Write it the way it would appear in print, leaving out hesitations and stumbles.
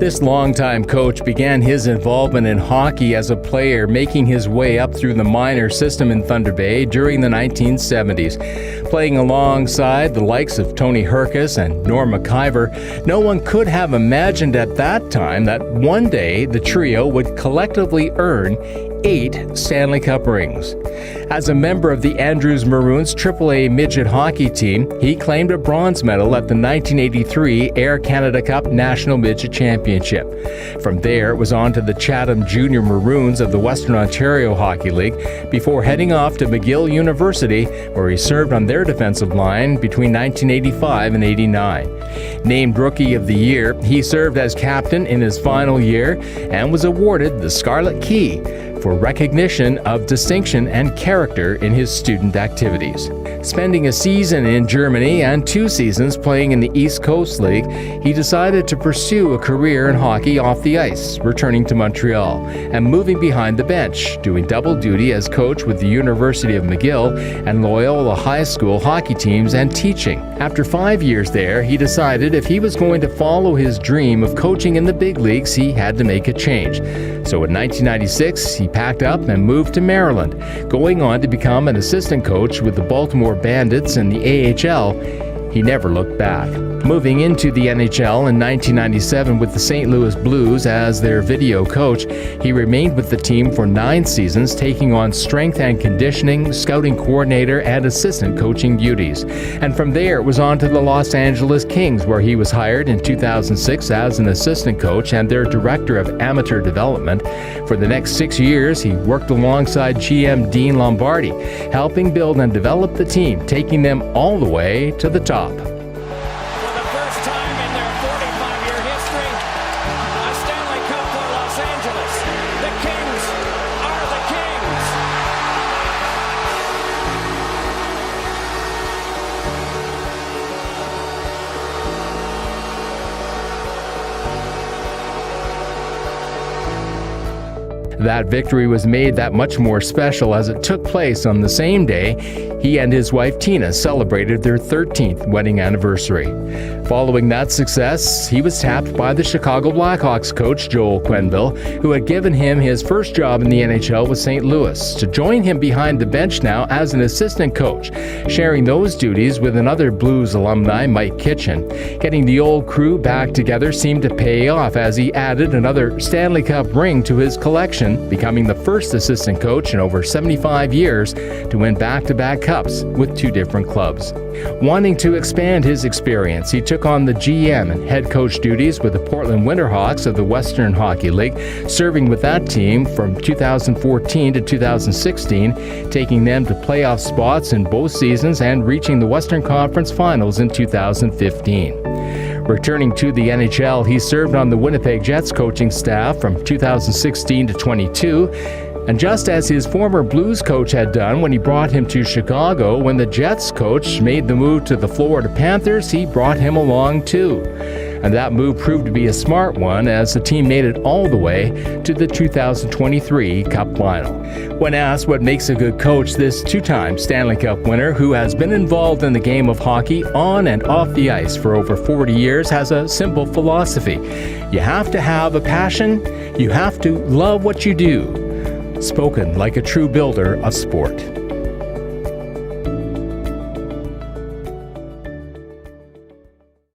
This longtime coach began his involvement in hockey as a player, making his way up through the minor system in Thunder Bay during the 1970s. Playing alongside the likes of Tony Herkus and Norm McIver, no one could have imagined at that time that one day the trio would collectively earn 8 Stanley Cup rings. As a member of the Andrews Maroons AAA midget hockey team, he claimed a bronze medal at the 1983 Air Canada Cup National Midget Championship. From there, it was on to the Chatham Junior Maroons of the Western Ontario Hockey League before heading off to McGill University, where he served on their defensive line between 1985 and 89. Named Rookie of the Year, he served as captain in his final year and was awarded the Scarlet Key for recognition of distinction and character in his student activities. Spending a season in Germany and 2 seasons playing in the East Coast League, he decided to pursue a career in hockey off the ice, returning to Montreal and moving behind the bench, doing double duty as coach with the University of McGill and Loyola High School hockey teams and teaching. After 5 years there, he decided if he was going to follow his dream of coaching in the big leagues, he had to make a change. So in 1996, he packed up and moved to Maryland, going on to become an assistant coach with the Baltimore Bandits in the AHL. He never looked back. Moving into the NHL in 1997 with the St. Louis Blues as their video coach, he remained with the team for 9 seasons, taking on strength and conditioning, scouting coordinator, and assistant coaching duties. And from there, it was on to the Los Angeles Kings, where he was hired in 2006 as an assistant coach and their director of amateur development. For the next 6 years, he worked alongside GM Dean Lombardi, helping build and develop the team, taking them all the way to the top. That victory was made that much more special as it took place on the same day he and his wife Tina celebrated their 13th wedding anniversary. Following that success, he was tapped by the Chicago Blackhawks coach Joel Quenneville, who had given him his first job in the NHL with St. Louis, to join him behind the bench now as an assistant coach, sharing those duties with another Blues alumni, Mike Kitchen. Getting the old crew back together seemed to pay off as he added another Stanley Cup ring to his collection, becoming the first assistant coach in over 75 years to win back-to-back cups with 2 different clubs. Wanting to expand his experience, he took on the GM and head coach duties with the Portland Winterhawks of the Western Hockey League, serving with that team from 2014 to 2016, taking them to playoff spots in both seasons and reaching the Western Conference Finals in 2015. Returning to the NHL, he served on the Winnipeg Jets coaching staff from 2016 to 22, and just as his former Blues coach had done when he brought him to Chicago, when the Jets coach made the move to the Florida Panthers, he brought him along too. And that move proved to be a smart one as the team made it all the way to the 2023 Cup Final. When asked what makes a good coach, this 2-time Stanley Cup winner, who has been involved in the game of hockey on and off the ice for over 40 years, has a simple philosophy. You have to have a passion, you have to love what you do. Spoken like a true builder of sport.